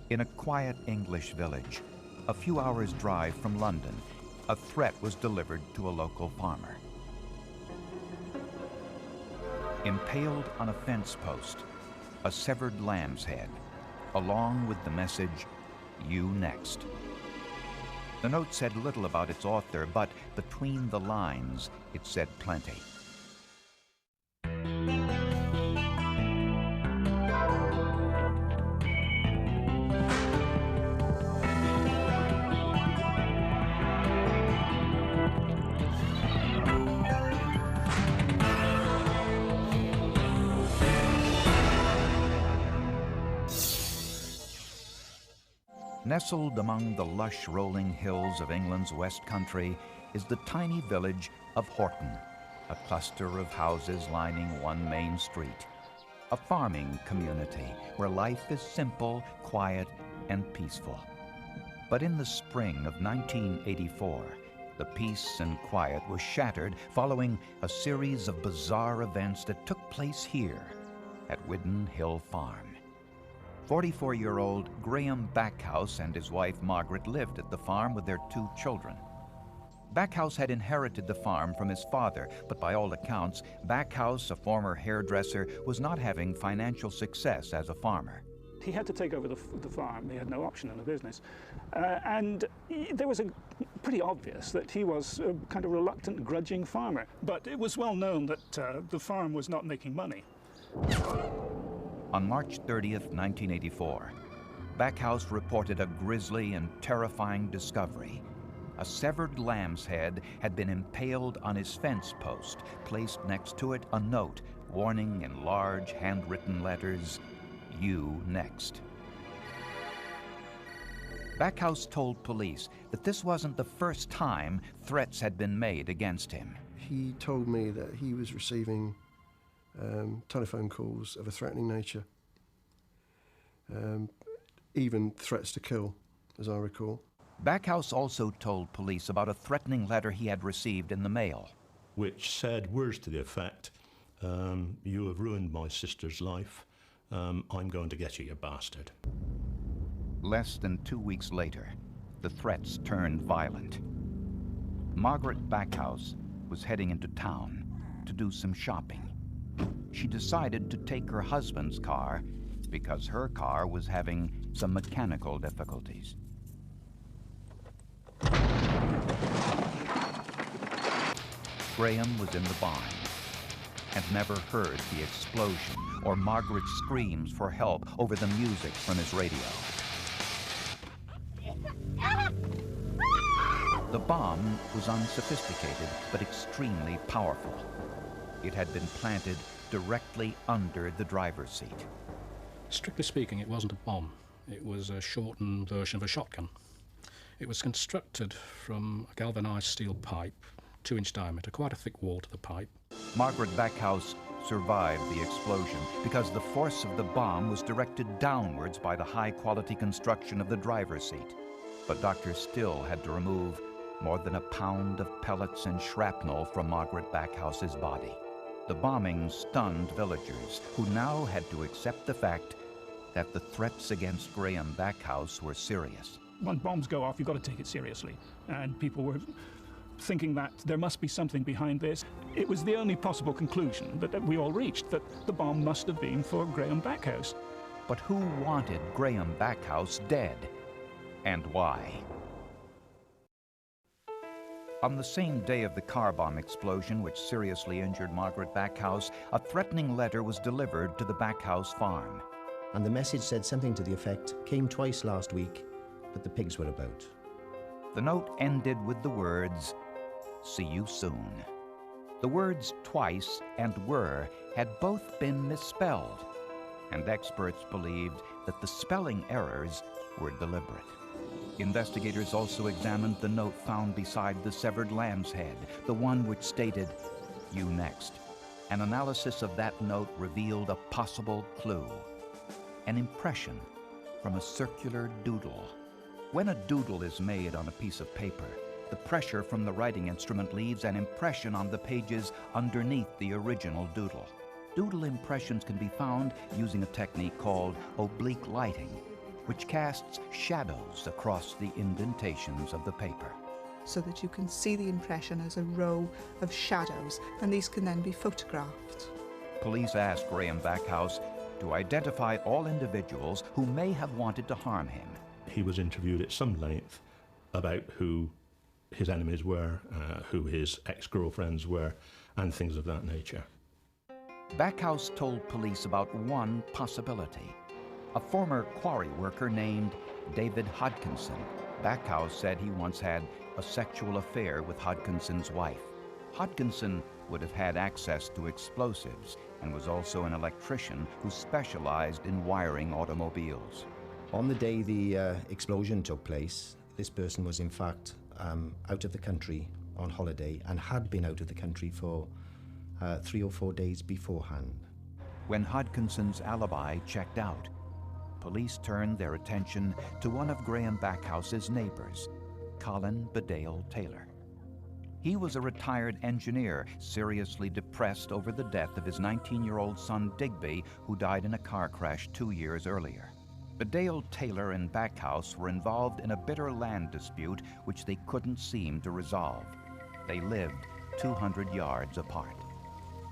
In a quiet English village, a few hours' drive from London, a threat was delivered to a local farmer. Impaled on a fence post, a severed lamb's head, along with the message, "You next." The note said little about its author, but between the lines, it said plenty. Nestled among the lush rolling hills of England's West Country is the tiny village of Horton, a cluster of houses lining one main street. A farming community where life is simple, quiet, and peaceful. But in the spring of 1984, the peace and quiet was shattered following a series of bizarre events that took place here at Widden Hill Farm. 44-year-old Graham Backhouse and his wife Margaret lived at the farm with their 2 children. Backhouse had inherited the farm from his father, but by all accounts, Backhouse, a former hairdresser, was not having financial success as a farmer. He had to take over the farm. He had no option in the business. There was pretty obvious that he was a kind of reluctant, grudging farmer. But it was well known that the farm was not making money. On March 30th, 1984, Backhouse reported a grisly and terrifying discovery. A severed lamb's head had been impaled on his fence post. Placed next to it a note warning in large handwritten letters, "You next." Backhouse told police that this wasn't the first time threats had been made against him. He told me that he was receiving telephone calls of a threatening nature, even threats to kill, as I recall. Backhouse also told police about a threatening letter he had received in the mail, which said words to the effect, "You have ruined my sister's life. I'm going to get you, you bastard." Less than 2 weeks later, the threats turned violent. Margaret Backhouse was heading into town to do some shopping. She decided to take her husband's car because her car was having some mechanical difficulties. Graham was in the barn and never heard the explosion or Margaret's screams for help over the music from his radio. The bomb was unsophisticated but extremely powerful. It had been planted directly under the driver's seat. Strictly speaking, it wasn't a bomb. It was a shortened version of a shotgun. It was constructed from a galvanized steel pipe, 2-inch diameter, quite a thick wall to the pipe. Margaret Backhouse survived the explosion because the force of the bomb was directed downwards by the high-quality construction of the driver's seat. But doctors still had to remove more than a pound of pellets and shrapnel from Margaret Backhouse's body. The bombing stunned villagers who now had to accept the fact that the threats against Graham Backhouse were serious. When bombs go off, you've got to take it seriously. And people were thinking that there must be something behind this. It was the only possible conclusion that we all reached, that the bomb must have been for Graham Backhouse. But who wanted Graham Backhouse dead, and why? On the same day of the car bomb explosion which seriously injured Margaret Backhouse, a threatening letter was delivered to the Backhouse farm. And the message said something to the effect, "Came twice last week, but the pigs were about." The note ended with the words, "See you soon." The words "twice" and "were" had both been misspelled, and experts believed that the spelling errors were deliberate. Investigators also examined the note found beside the severed lamb's head, the one which stated, "You next." An analysis of that note revealed a possible clue, an impression from a circular doodle. When a doodle is made on a piece of paper, the pressure from the writing instrument leaves an impression on the pages underneath the original doodle. Doodle impressions can be found using a technique called oblique lighting. which casts shadows across the indentations of the paper. So that you can see the impression as a row of shadows, and these can then be photographed. Police asked Graham Backhouse to identify all individuals who may have wanted to harm him. He was interviewed at some length about who his enemies were, who his ex-girlfriends were, and things of that nature. Backhouse told police about one possibility. A former quarry worker named David Hodkinson. Backhouse said he once had a sexual affair with Hodkinson's wife. Hodkinson would have had access to explosives and was also an electrician who specialized in wiring automobiles. On the day the explosion took place, this person was in fact out of the country on holiday and had been out of the country for 3 or 4 days beforehand. When Hodkinson's alibi checked out, police turned their attention to one of Graham Backhouse's neighbors, Colin Bedale Taylor. He was a retired engineer, seriously depressed over the death of his 19-year-old son Digby, who died in a car crash 2 years earlier. Bedale Taylor and Backhouse were involved in a bitter land dispute which they couldn't seem to resolve. They lived 200 yards apart.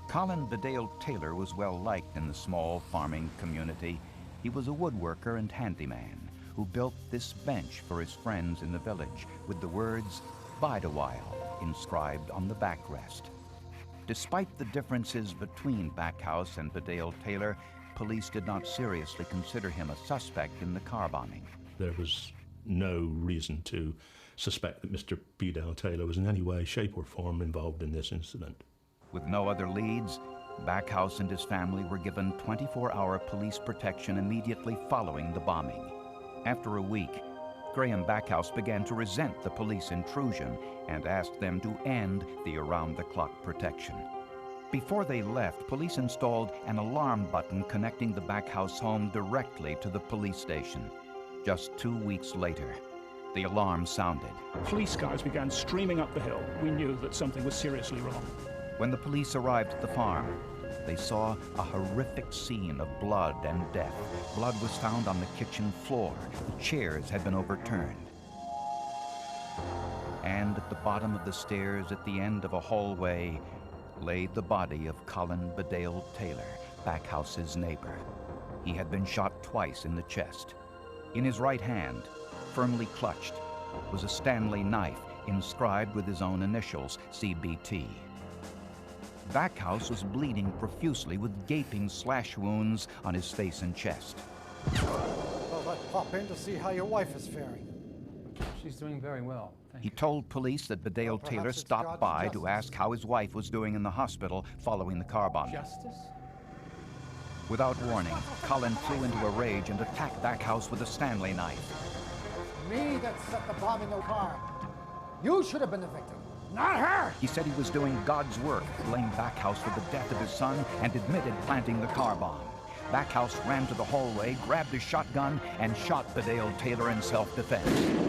Colin Bedale Taylor was well liked in the small farming community. He was a woodworker and handyman who built this bench for his friends in the village with the words, "Bide a while," inscribed on the backrest. Despite the differences between Backhouse and Bedale Taylor, police did not seriously consider him a suspect in the car bombing. There was no reason to suspect that Mr. Bedale Taylor was in any way, shape or form involved in this incident. With no other leads, Backhouse and his family were given 24-hour police protection immediately following the bombing. After a week, Graham Backhouse began to resent the police intrusion and asked them to end the around-the-clock protection. Before they left, police installed an alarm button connecting the Backhouse home directly to the police station. Just 2 weeks later, the alarm sounded. Police cars began streaming up the hill. We knew that something was seriously wrong. When the police arrived at the farm, they saw a horrific scene of blood and death. Blood was found on the kitchen floor. The chairs had been overturned. And at the bottom of the stairs at the end of a hallway lay the body of Colin Bedale Taylor, Backhouse's neighbor. He had been shot twice in the chest. In his right hand, firmly clutched, was a Stanley knife inscribed with his own initials, CBT. Backhouse was bleeding profusely with gaping slash wounds on his face and chest. Well, I'd pop in to see how your wife is faring. She's doing very well. He told police that Bedale Taylor stopped by to ask how his wife was doing in the hospital following the car bombing. Justice? Without warning, Colin flew into a rage and attacked Backhouse with a Stanley knife. Me that set the bomb in the car. You should have been the victim, not her! He said he was doing God's work, blamed Backhouse for the death of his son, and admitted planting the car bomb. Backhouse ran to the hallway, grabbed his shotgun, and shot Bedale Taylor in self-defense.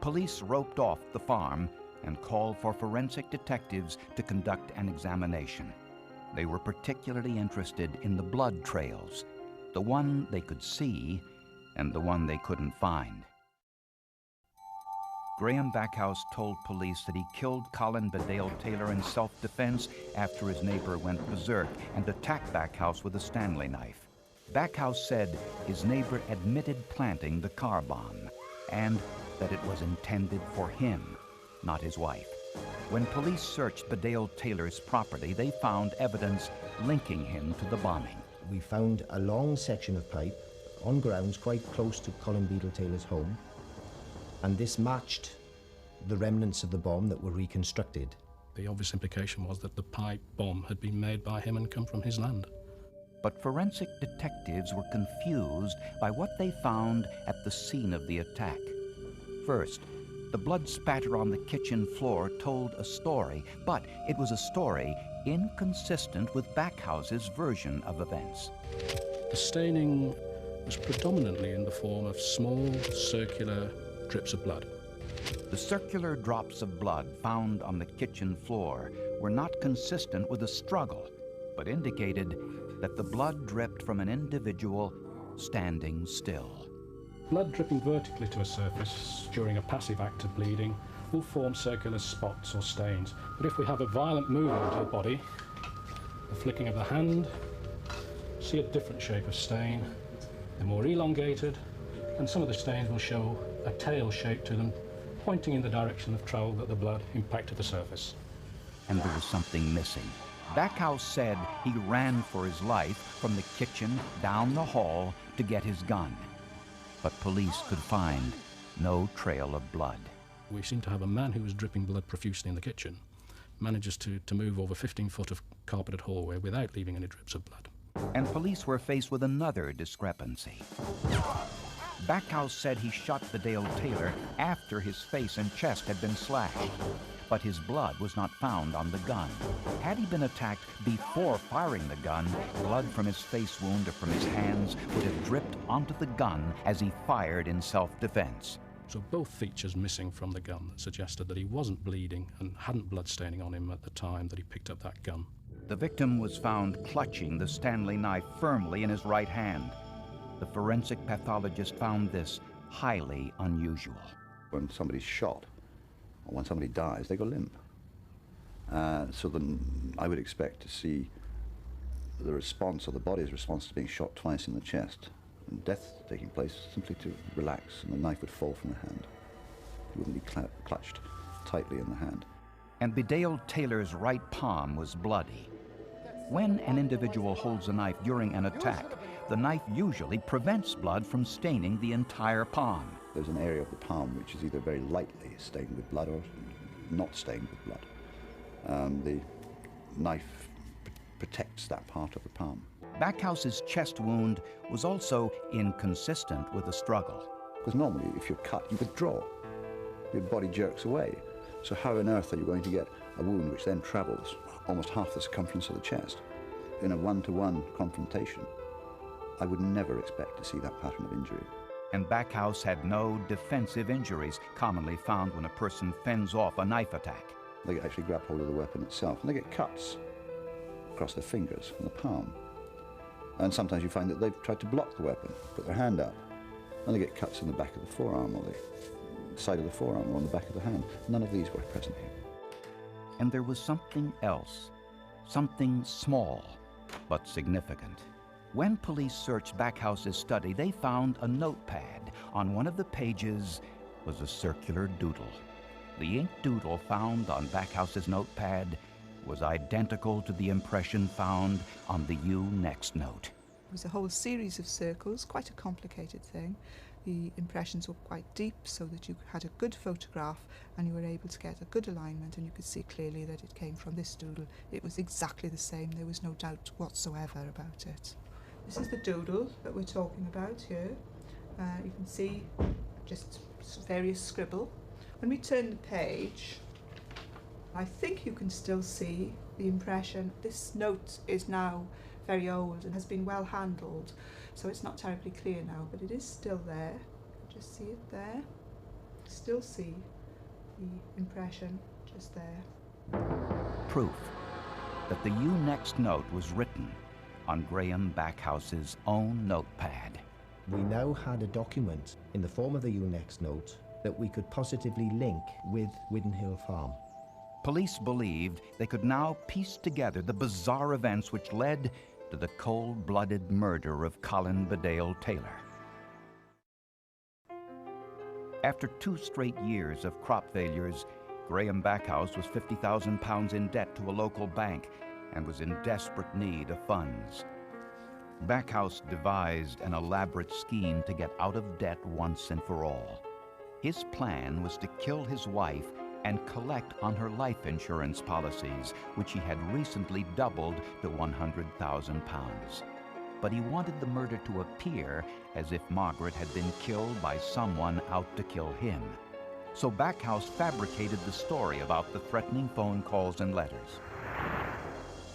Police roped off the farm and called for forensic detectives to conduct an examination. They were particularly interested in the blood trails, the one they could see and the one they couldn't find. Graham Backhouse told police that he killed Colin Bedale Taylor in self-defense after his neighbor went berserk and attacked Backhouse with a Stanley knife. Backhouse said his neighbor admitted planting the car bomb and that it was intended for him, not his wife. When police searched Bedale Taylor's property, they found evidence linking him to the bombing. We found a long section of pipe on grounds quite close to Colin Bedale Taylor's home, and this matched the remnants of the bomb that were reconstructed. The obvious implication was that the pipe bomb had been made by him and come from his land. But forensic detectives were confused by what they found at the scene of the attack. First, the blood spatter on the kitchen floor told a story, but it was a story inconsistent with Backhouse's version of events. The staining was predominantly in the form of small, circular drips of blood. The circular drops of blood found on the kitchen floor were not consistent with a struggle. but indicated that the blood dripped from an individual standing still. Blood dripping vertically to a surface during a passive act of bleeding will form circular spots or stains. But if we have a violent movement of the body, a flicking of the hand, see a different shape of stain. They're more elongated, and some of the stains will show a tail shape to them, pointing in the direction of travel that the blood impacted the surface. And there was something missing. Backhouse said he ran for his life from the kitchen down the hall to get his gun. But police could find no trail of blood. We seem to have a man who was dripping blood profusely in the kitchen, manages to move over 15 foot of carpeted hallway without leaving any drips of blood. And police were faced with another discrepancy. Backhouse said he shot Bedale Taylor after his face and chest had been slashed, but his blood was not found on the gun. Had he been attacked before firing the gun, blood from his face wound or from his hands would have dripped onto the gun as he fired in self-defense. So both features missing from the gun suggested that he wasn't bleeding and hadn't blood staining on him at the time that he picked up that gun. The victim was found clutching the Stanley knife firmly in his right hand. The forensic pathologist found this highly unusual. When somebody's shot, or when somebody dies, they go limp. So then I would expect to see the response, or the body's response to being shot twice in the chest, and death taking place simply to relax, and the knife would fall from the hand. It wouldn't be clutched tightly in the hand. And Bedale Taylor's right palm was bloody. When an individual holds a knife during an attack, the knife usually prevents blood from staining the entire palm. There's an area of the palm which is either very lightly stained with blood or not stained with blood. The knife protects that part of the palm. Backhouse's chest wound was also inconsistent with the struggle. Because normally, if you're cut, you withdraw. Your body jerks away. So how on earth are you going to get a wound which then travels almost half the circumference of the chest? In a one-to-one confrontation, I would never expect to see that pattern of injury. And Backhouse had no defensive injuries commonly found when a person fends off a knife attack. They actually grab hold of the weapon itself, and they get cuts across their fingers and the palm. And sometimes you find that they've tried to block the weapon, put their hand up, and they get cuts in the back of the forearm or the side of the forearm or on the back of the hand. None of these were present here. And there was something else, something small but significant. When police searched Backhouse's study, they found a notepad. On one of the pages was a circular doodle. The ink doodle found on Backhouse's notepad was identical to the impression found on the U Next note. It was a whole series of circles, quite a complicated thing. The impressions were quite deep so that you had a good photograph and you were able to get a good alignment, and you could see clearly that it came from this doodle. It was exactly the same. There was no doubt whatsoever about it. This is the doodle that we're talking about here. You can see just various scribble. When we turn the page, I think you can still see the impression. This note is now very old and has been well handled, so it's not terribly clear now, but it is still there. Just see it there. Still see the impression just there. Proof that the U Next note was written on Graham Backhouse's own notepad. We now had a document in the form of the U Next note that we could positively link with Widdenhill Farm. Police believed they could now piece together the bizarre events which led to the cold-blooded murder of Colin Bedale Taylor. After 2 straight years of crop failures, Graham Backhouse was £50,000 in debt to a local bank and was in desperate need of funds. Backhouse devised an elaborate scheme to get out of debt once and for all. His plan was to kill his wife and collect on her life insurance policies, which he had recently doubled to £100,000. But he wanted the murder to appear as if Margaret had been killed by someone out to kill him. So Backhouse fabricated the story about the threatening phone calls and letters.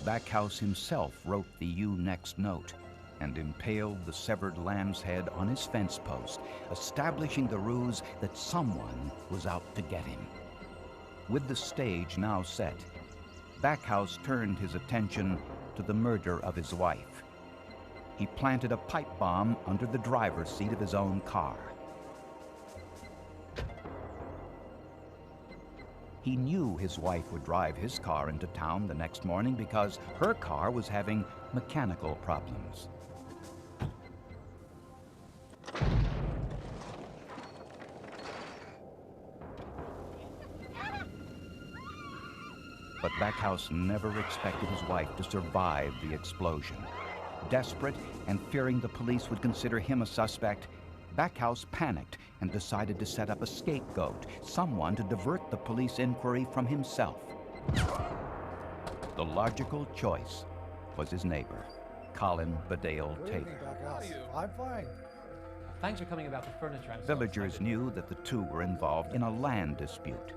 Backhouse himself wrote the U Next note and impaled the severed lamb's head on his fence post, establishing the ruse that someone was out to get him. With the stage now set, Backhouse turned his attention to the murder of his wife. He planted a pipe bomb under the driver's seat of his own car. He knew his wife would drive his car into town the next morning because her car was having mechanical problems. But Backhouse never expected his wife to survive the explosion. Desperate and fearing the police would consider him a suspect, Backhouse panicked and decided to set up a scapegoat, someone to divert the police inquiry from himself. The logical choice was his neighbor, Colin Bedale Taylor. I'm fine. Thanks for coming about the furniture. Villagers knew that the two were involved in a land dispute.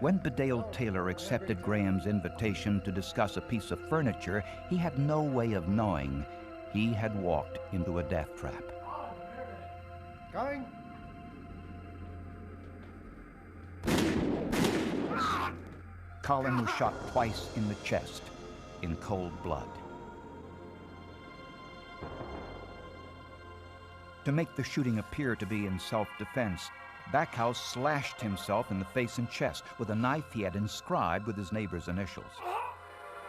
When Bedale Taylor accepted Graham's invitation to discuss a piece of furniture, he had no way of knowing he had walked into a death trap. Going? Colin was shot twice in the chest in cold blood. To make the shooting appear to be in self-defense, Backhouse slashed himself in the face and chest with a knife he had inscribed with his neighbor's initials.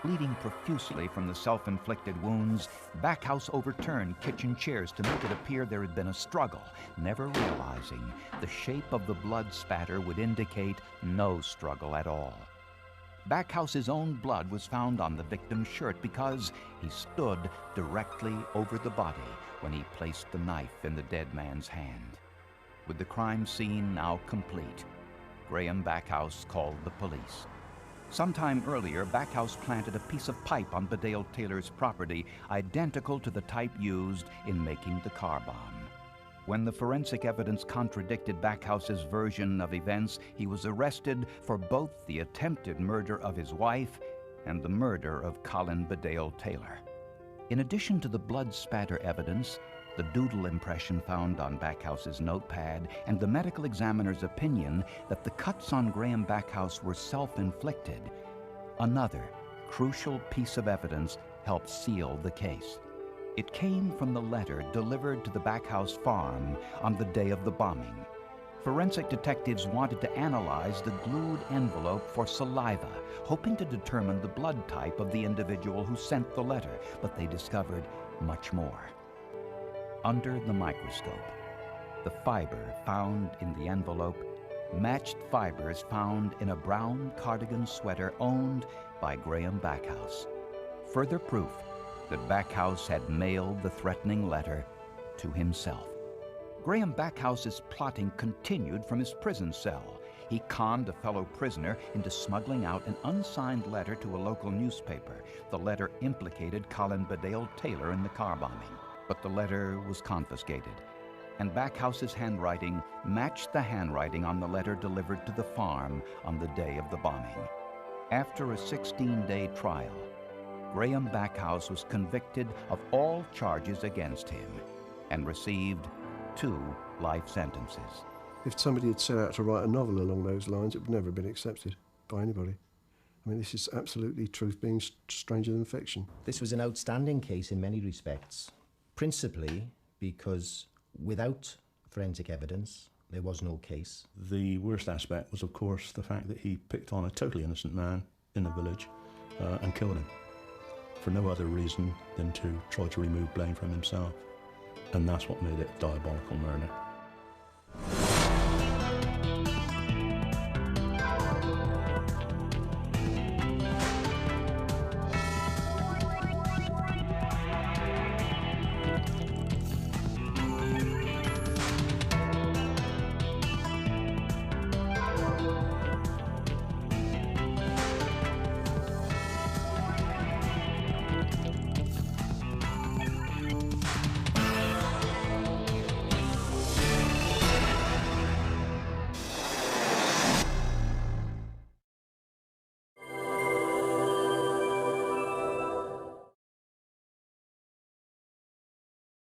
Bleeding profusely from the self-inflicted wounds, Backhouse overturned kitchen chairs to make it appear there had been a struggle, never realizing the shape of the blood spatter would indicate no struggle at all. Backhouse's own blood was found on the victim's shirt because he stood directly over the body when he placed the knife in the dead man's hand. With the crime scene now complete, Graham Backhouse called the police. Sometime earlier, Backhouse planted a piece of pipe on Bedale Taylor's property identical to the type used in making the car bomb. When the forensic evidence contradicted Backhouse's version of events, he was arrested for both the attempted murder of his wife and the murder of Colin Bedale Taylor. In addition to the blood spatter evidence, the doodle impression found on Backhouse's notepad, and the medical examiner's opinion that the cuts on Graham Backhouse were self-inflicted, another crucial piece of evidence helped seal the case. It came from the letter delivered to the Backhouse farm on the day of the bombing. Forensic detectives wanted to analyze the glued envelope for saliva, hoping to determine the blood type of the individual who sent the letter, but they discovered much more. Under the microscope, the fiber found in the envelope matched fibers found in a brown cardigan sweater owned by Graham Backhouse. Further proof that Backhouse had mailed the threatening letter to himself. Graham Backhouse's plotting continued from his prison cell. He conned a fellow prisoner into smuggling out an unsigned letter to a local newspaper. The letter implicated Colin Bedale Taylor in the car bombing. But the letter was confiscated, and Backhouse's handwriting matched the handwriting on the letter delivered to the farm on the day of the bombing. After a 16-day trial, Graham Backhouse was convicted of all charges against him and received 2 life sentences. If somebody had set out to write a novel along those lines, it would never have been accepted by anybody. I mean, this is absolutely truth being stranger than fiction. This was an outstanding case in many respects. Principally because without forensic evidence, there was no case. The worst aspect was, of course, the fact that he picked on a totally innocent man in the village and killed him for no other reason than to try to remove blame from himself. And that's what made it a diabolical murder.